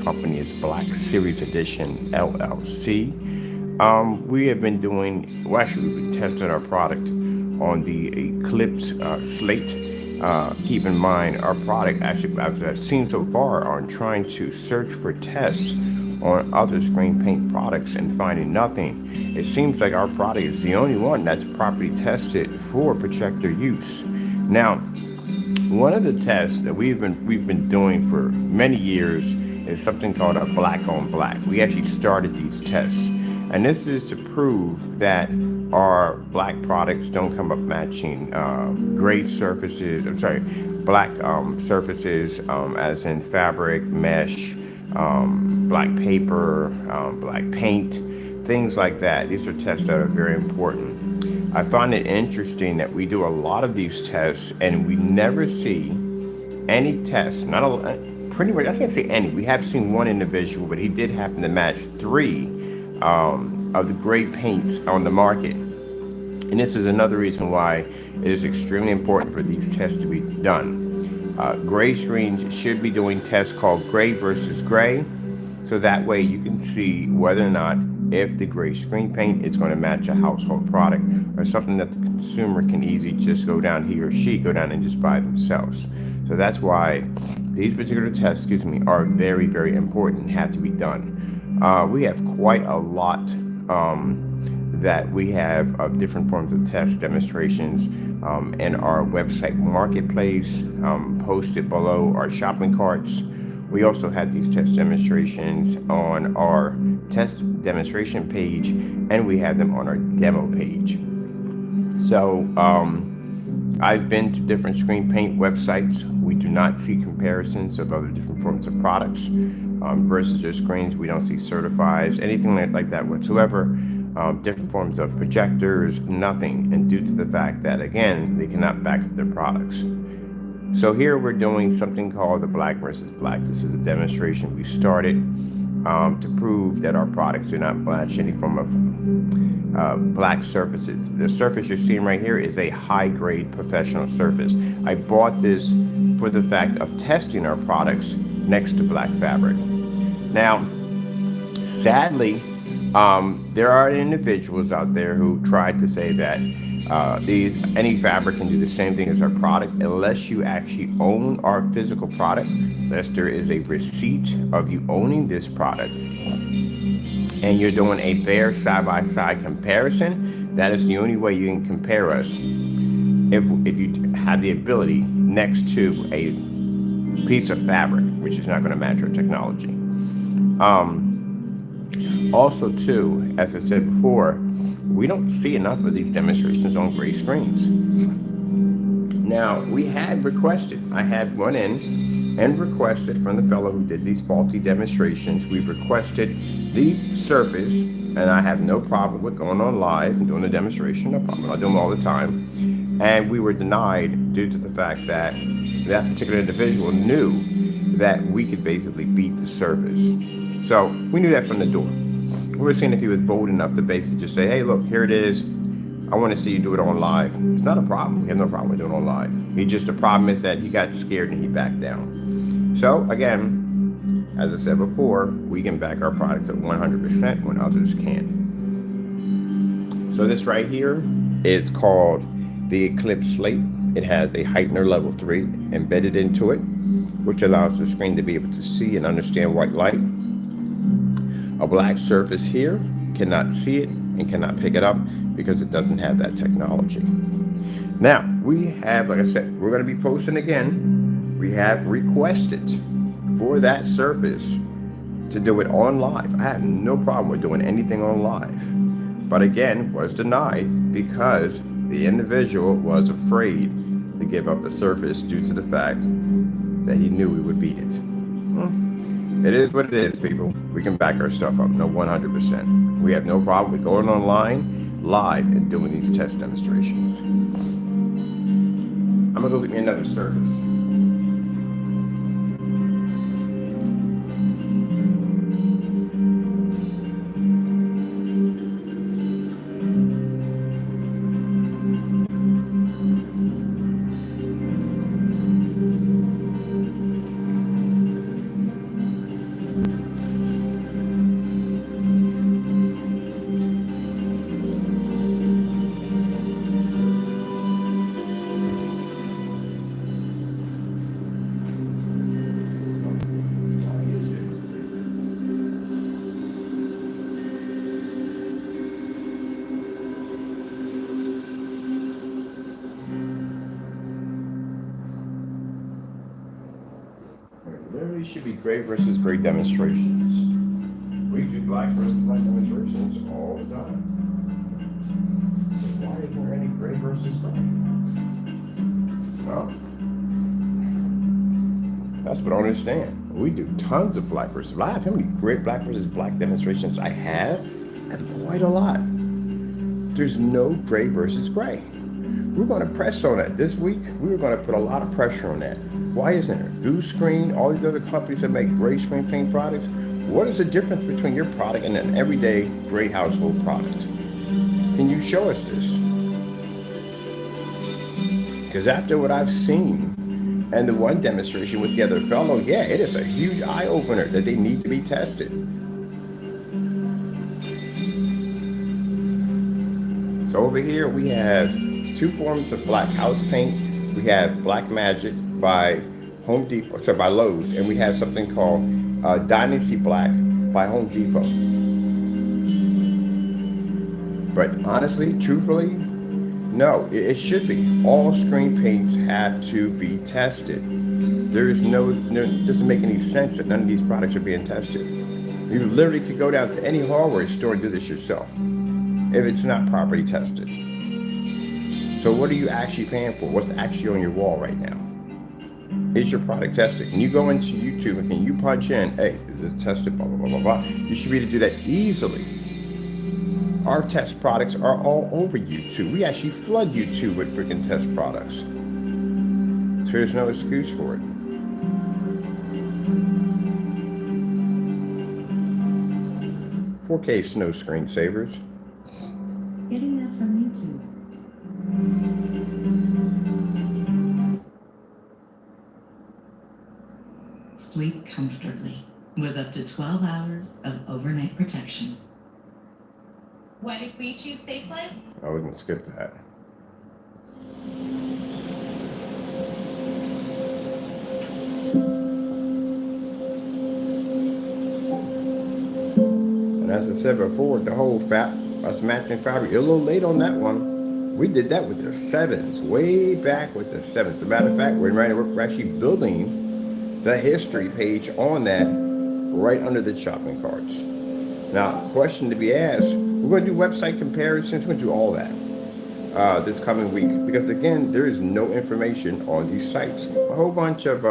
company is Black Series Edition LLC. We have been doing, well, actually, we've been testing our product on the Eclipse Slate. Keep in mind, our product, actually, I've seen so far, are trying to search for tests on other screen paint products and finding nothing. It seems like our product is the only one that's properly tested for projector use. Now, one of the tests that we've been doing for many years is something called a black on black. We actually started these tests, and this is to prove that our black products don't come up matching gray surfaces. I'm sorry, black surfaces, as in fabric, mesh, black paper, black paint, things like that. These are tests that are very important. I find it interesting that we do a lot of these tests and we never see any tests, pretty much, I can't say any. We have seen one individual, but he did happen to match three of the gray paints on the market. And this is another reason why it is extremely important for these tests to be done. Gray screens should be doing tests called gray versus gray, so that way you can see whether or not if the gray screen paint is going to match a household product or something that the consumer can easily just go down, he or she go down and just buy themselves. So that's why these particular tests, are very, very important and have to be done. We have quite a lot that we have of different forms of test demonstrations in our website marketplace, posted below our shopping carts. We also have these test demonstrations on our test demonstration page, and we have them on our demo page. So I've been to different screen paint websites. We do not see comparisons of other different forms of products versus their screens. We don't see certifies, anything like that whatsoever. Different forms of projectors, nothing. And due to the fact that, again, they cannot back up their products. So here we're doing something called the black versus black. This is a demonstration we started to prove that our products do not match any form of black surfaces. The surface you're seeing right here is a high-grade professional surface. I bought this for the fact of testing our products next to black fabric. Now, sadly, there are individuals out there who tried to say that any fabric can do the same thing as our product unless you actually own our physical product, unless there is a receipt of you owning this product and you're doing a fair side-by-side comparison. That is the only way you can compare us, if you have the ability next to a piece of fabric, which is not going to match our technology. Also, too, as I said before, we don't see enough of these demonstrations on gray screens. Now, we had requested, I had went in and requested from the fellow who did these faulty demonstrations, we've requested the surface, and I have no problem with going on live and doing a demonstration, no problem. I do them all the time. And we were denied due to the fact that that particular individual knew that we could basically beat the surface. So we knew that from the door. We were seeing if he was bold enough to basically just say, hey, look, here it is. I want to see you do it on live. It's not a problem. We have no problem with doing it on live. The problem is that he got scared and he backed down. So again, as I said before, we can back our products at 100% when others can't. So this right here is called the Eclipse Slate. It has a heightener level 3 embedded into it, which allows the screen to be able to see and understand white light. A black surface here cannot see it and cannot pick it up because it doesn't have that technology. Now, we have, like I said, we're going to be posting again. We have requested for that surface to do it on live. I have no problem with doing anything on live. But again, was denied because the individual was afraid to give up the surface due to the fact that he knew we would beat it. It is what it is, people. We can back ourselves up, no 100%. We have no problem with going online, live, and doing these test demonstrations. I'm gonna go get me another surface. gray versus gray demonstrations. We do black versus black demonstrations all the time. Why isn't there any gray versus gray? Well, that's what I don't understand. We do tons of black versus black. How many great black versus black demonstrations I have? I have quite a lot. There's no gray versus gray. We're going to press on that. This week, we were going to put a lot of pressure on that. Why isn't there? Goose Screen, all these other companies that make gray screen paint products. What is the difference between your product and an everyday gray household product? Can you show us this? Because after what I've seen, and the one demonstration with the other fellow, yeah, it is a huge eye-opener that they need to be tested. So over here we have two forms of black house paint. We have Black Magic by Home Depot, so by Lowe's, and we have something called Dynasty Black by Home Depot. But honestly, truthfully, no, it should be. All screen paints have to be tested. There is it doesn't make any sense that none of these products are being tested. You literally could go down to any hardware store and do this yourself if it's not properly tested. So what are you actually paying for? What's actually on your wall right now? Is your product tested? Can you go into YouTube and can you punch in, hey, is this tested, blah, blah, blah, blah, blah. You should be able to do that easily. Our test products are all over YouTube. We actually flood YouTube with freaking test products. So there's no excuse for it. $4K snow screensavers. Getting that from YouTube. Sleep comfortably with up to 12 hours of overnight protection. Why did we choose Safe Life? Oh, we can skip that. And as I said before, the whole us matching fabric, you're a little late on that one. We did that with the 7s, way back with the 7s. As a matter of fact, we're actually building the history page on that right under the shopping carts. Now, question to be asked, we're going to do website comparisons, we're going to do all that this coming week, because again, there is no information on these sites. A whole bunch of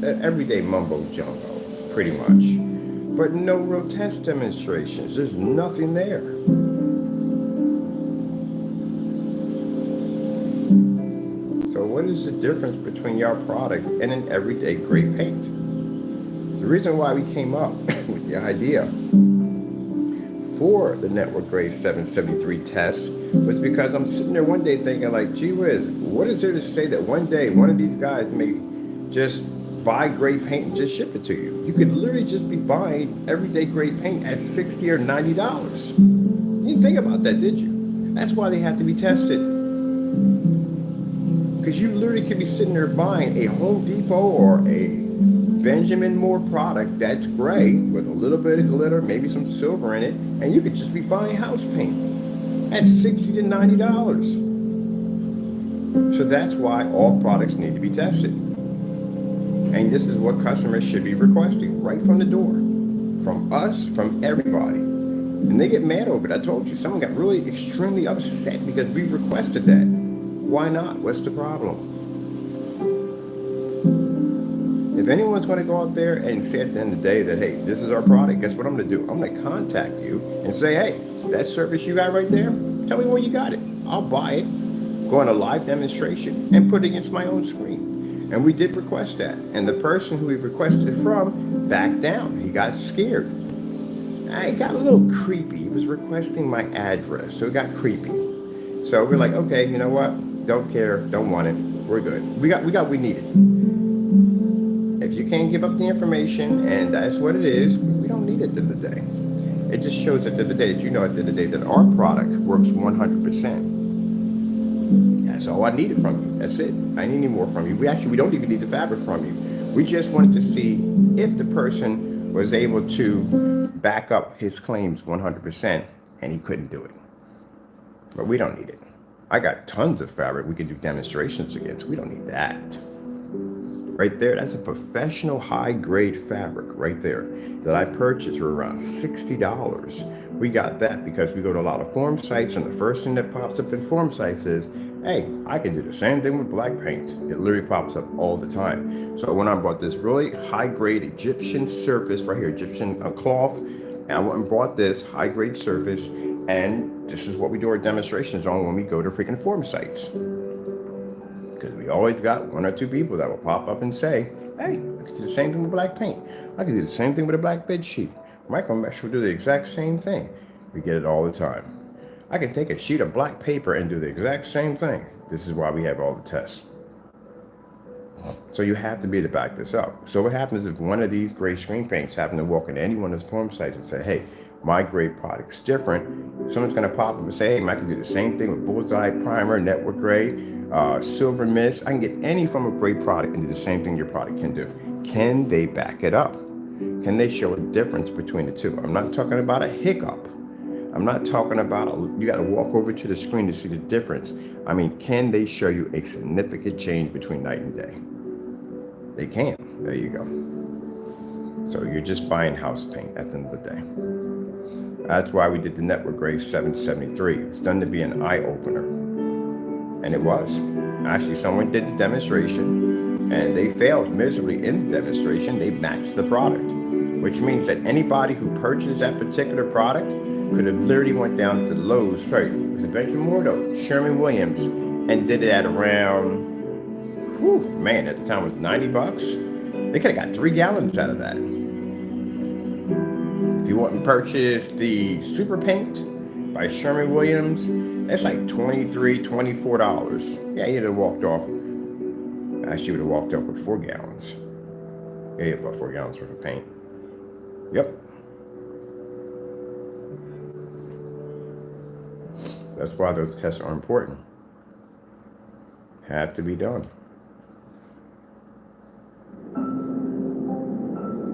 everyday mumbo jumbo, pretty much. But no real test demonstrations. There's nothing there. So what is the difference between your product and an everyday gray paint? The reason why we came up with the idea for the Network Gray 773 test was because I'm sitting there one day thinking like, gee whiz, what is there to say that one day one of these guys may just buy gray paint and just ship it to you? You could literally just be buying everyday gray paint at $60 or $90. You didn't think about that, did you? That's why they have to be tested. Because you literally could be sitting there buying a Home Depot or a Benjamin Moore product that's gray with a little bit of glitter, maybe some silver in it, and you could just be buying house paint at $60 to $90. So that's why all products need to be tested. And this is what customers should be requesting right from the door, from us, from everybody. And they get mad over it. I told you, someone got really extremely upset because we requested that. Why not? What's the problem? If anyone's going to go out there and say at the end of the day that, hey, this is our product, guess what I'm going to do? I'm going to contact you and say, hey, that service you got right there, tell me where you got it. I'll buy it, go on a live demonstration, and put it against my own screen. And we did request that. And the person who we requested it from backed down. He got scared. It got a little creepy. He was requesting my address, so it got creepy. So we're like, okay, you know what? Don't care, don't want it. We're good. We got what we needed. If you can't give up the information and that's what it is, we don't need it at the end of the day. It just shows at the end of the day that you know at the end of the day that our product works 100%. That's all I needed from you. That's it. I need any more from you. We don't even need the fabric from you. We just wanted to see if the person was able to back up his claims 100%, and he couldn't do it. But we don't need it. I got tons of fabric we can do demonstrations against. We don't need that. Right there, that's a professional high-grade fabric right there that I purchased for around $60. We got that because we go to a lot of form sites, and the first thing that pops up in form sites is, hey, I can do the same thing with black paint. It literally pops up all the time. So when I bought this really high-grade Egyptian surface right here, Egyptian cloth, and I went and bought this high-grade surface, and this is what we do our demonstrations on when we go to freaking form sites. Because we always got one or two people that will pop up and say, hey, I can do the same thing with black paint. I can do the same thing with a black bed sheet. Micro Mesh will do the exact same thing. We get it all the time. I can take a sheet of black paper and do the exact same thing. This is why we have all the tests. So you have to be able to back this up. So what happens if one of these gray screen paints happen to walk into any one of those form sites and say, hey, my gray product's different, someone's going to pop up and say, hey, I can do the same thing with Bullseye Primer, Network Gray, Silver Mist. I can get any form of gray product and do the same thing your product can do. Can they back it up? Can they show a difference between the two? I'm not talking about a hiccup. I'm not talking about you got to walk over to the screen to see the difference. I mean, can they show you a significant change between night and day? They can. There you go. So you're just buying house paint at the end of the day. That's why we did the Network Gray 773. It's done to be an eye opener. And it was. Actually, someone did the demonstration and they failed miserably in the demonstration. They matched the product, which means that anybody who purchased that particular product could have literally went down to Lowe's, sorry, was it Benjamin Ward or Sherwin-Williams, and did it at around, man, at the time it was 90 bucks. They could have got 3 gallons out of that. If you want to purchase the Super Paint by Sherwin-Williams, that's like $23, $24. Yeah, you'd have walked off. Actually, would have walked up with 4 gallons. Yeah, about 4 gallons worth of paint. Yep. That's why those tests are important. Have to be done.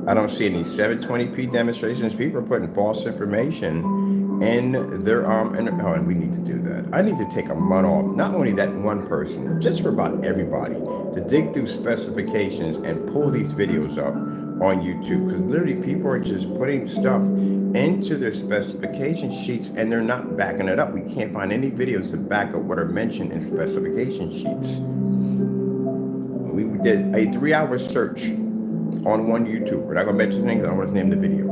I don't see any 720p demonstrations. People are putting false information in their and we need to do that. I need to take a month off, not only that one person, just for about everybody, to dig through specifications and pull these videos up on YouTube, because literally people are just putting stuff into their specification sheets and they're not backing it up. We can't find any videos to back up what are mentioned in specification sheets. We did a 3-hour search on one YouTuber. We're not gonna mention his name because I don't want to name the video.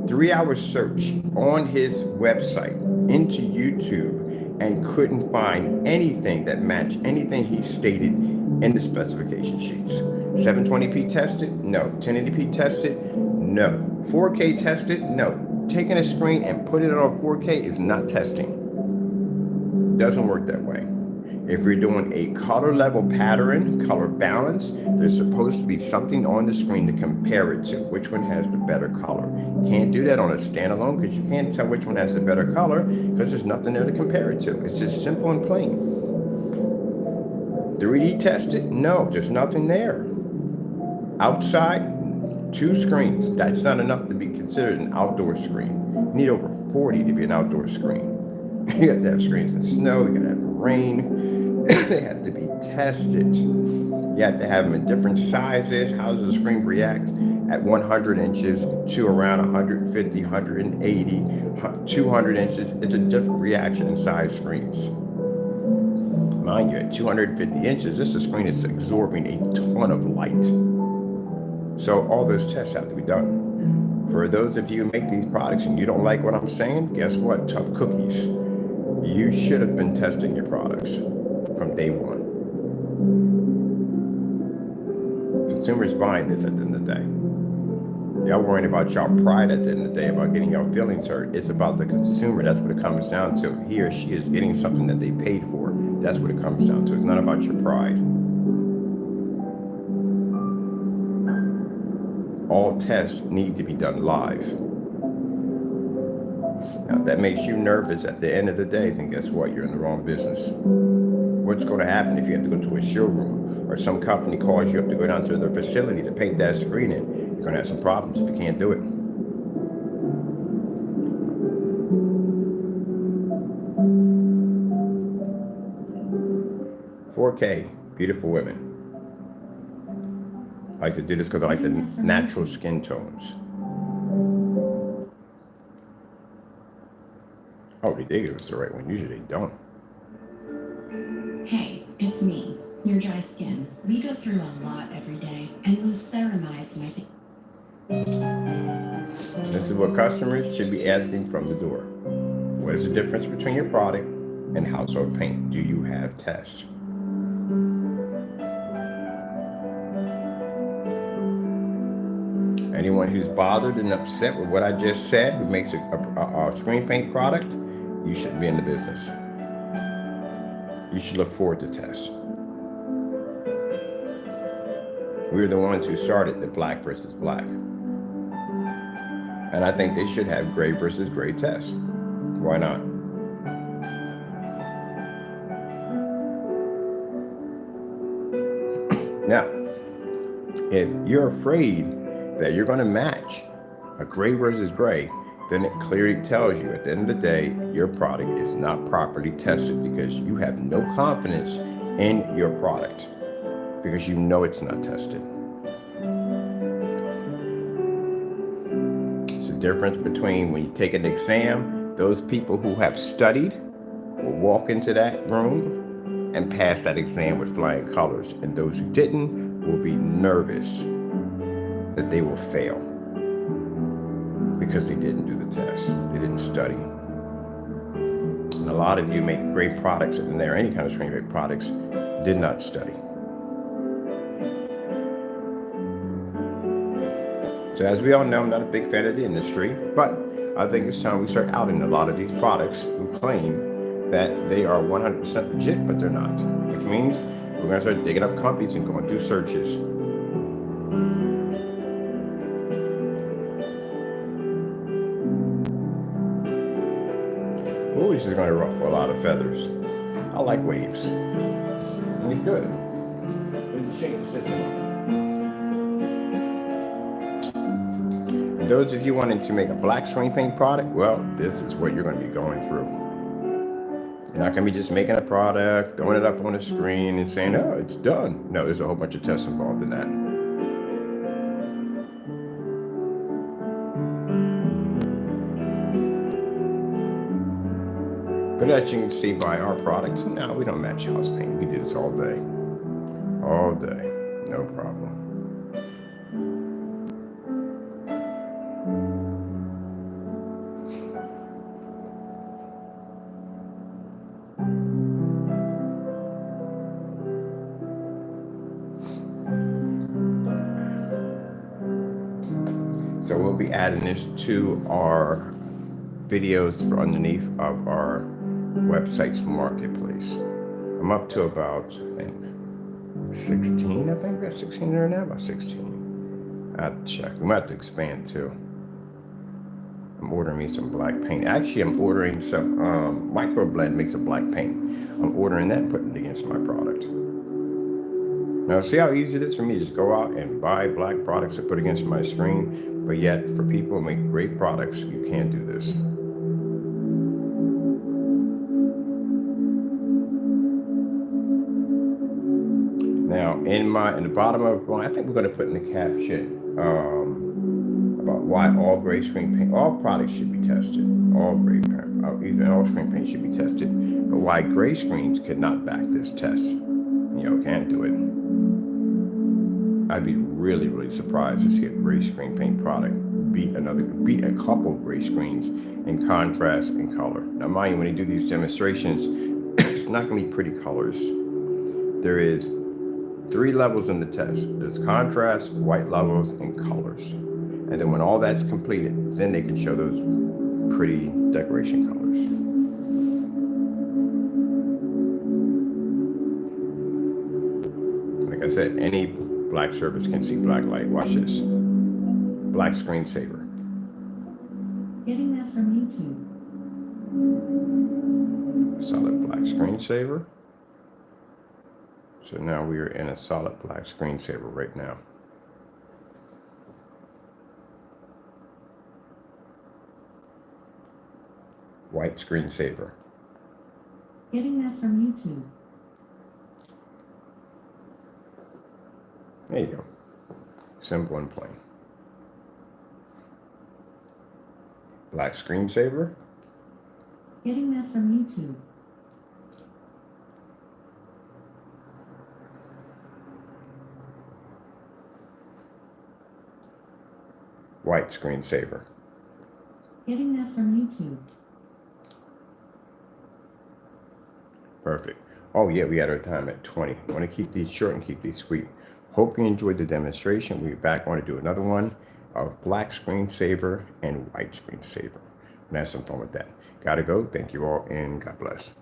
3-hour search on his website into YouTube and couldn't find anything that matched anything he stated in the specification sheets. 720p tested? No. 1080p tested? No. 4K tested? No. Taking a screen and putting it on 4K is not testing. Doesn't work that way. If you're doing a color level pattern, color balance, there's supposed to be something on the screen to compare it to. Which one has the better color? You can't do that on a standalone because you can't tell which one has the better color because there's nothing there to compare it to. It's just simple and plain. 3D tested? No, there's nothing there. Outside, 2 screens. That's not enough to be considered an outdoor screen. You need over 40 to be an outdoor screen. You have to have screens in snow, you gotta have rain, they have to be tested. You have to have them in different sizes. How does the screen react at 100 inches to around 150, 180, 200 inches? It's a different reaction in size screens. Mind you, at 250 inches, this screen is absorbing a ton of light. So all those tests have to be done. For those of you who make these products and you don't like what I'm saying, guess what? Tough cookies. You should have been testing your products from day one. Consumers buying this at the end of the day. Y'all worrying about y'all pride at the end of the day about getting y'all feelings hurt. It's about the consumer. That's what it comes down to. He or she is getting something that they paid for. That's what it comes down to. It's not about your pride. All tests need to be done live. Now, if that makes you nervous at the end of the day, then guess what? You're in the wrong business. What's going to happen if you have to go to a showroom or some company calls you up to go down to their facility to paint that screen in? You're going to have some problems if you can't do it. "4K, beautiful women." I like to do this because I like the natural skin tones. Oh, they did give us the right one. Usually they don't. Hey, it's me, your dry skin. We go through a lot every day, and loose ceramides might be. This is what customers should be asking from the door. What is the difference between your product and household paint? Do you have tests? Anyone who's bothered and upset with what I just said, who makes a screen paint product, you shouldn't be in the business. You should look forward to tests. We're the ones who started the black versus black. And I think they should have gray versus gray tests. Why not? Now, if you're afraid that you're going to match a gray versus gray, then it clearly tells you at the end of the day, your product is not properly tested because you have no confidence in your product because you know it's not tested. It's the difference between when you take an exam, those people who have studied will walk into that room and pass that exam with flying colors, and those who didn't will be nervous that they will fail because they didn't do the test, they didn't study. And a lot of you make great products, and there are any kind of screen paint products, did not study. So as we all know, I'm not a big fan of the industry, but I think it's time we start outing a lot of these products who claim that they are 100% legit, but they're not. Which means we're gonna start digging up companies and going through searches. Oh, this is going to ruffle a lot of feathers. I like waves. Really good. Let's shake the system up. And those of you wanting to make a black screen paint product, well, this is what you're going to be going through. You're not going to be just making a product, throwing it up on the screen and saying, oh, it's done. No, there's a whole bunch of tests involved in that. But as you can see by our product, no, we don't match house paint. We do this all day. All day. No problem. So we'll be adding this to our videos for underneath of our website's marketplace. I'm up to about, I think, 16. I think we got 16 there now, about 16. I have to check. We might have to expand too. I'm ordering me some black paint. Actually, I'm ordering some microblend makes a black paint. I'm ordering that and putting it against my product. Now, see how easy it is for me to just go out and buy black products to put against my screen, but yet for people who make great products, you can't do this. Now, in the bottom of, well, I think we're going to put in the caption about why all gray screen paint, all products should be tested. All gray paint, even all screen paint should be tested. But why gray screens could not back this test? Can't do it. I'd be really, really surprised to see a gray screen paint product beat a couple of gray screens in contrast and color. Now, mind you, when they do these demonstrations, it's not going to be pretty colors. There is 3 levels in the test. There's contrast, white levels, and colors. And then when all that's completed, then they can show those pretty decoration colors. Like I said, any black surface can see black light. Watch this. Black screensaver. Getting that from YouTube. Solid black screensaver. So now we are in a solid black screensaver right now. White screensaver. Getting that from YouTube. There you go. Simple and plain. Black screensaver. Getting that from YouTube. White screensaver. Getting that from YouTube. Perfect. Oh yeah, we had our time at 20. I want to keep these short and keep these sweet. Hope you enjoyed the demonstration. We'll be back on to do another one of black screensaver and white screensaver. And have some fun with that. Gotta go. Thank you all and God bless.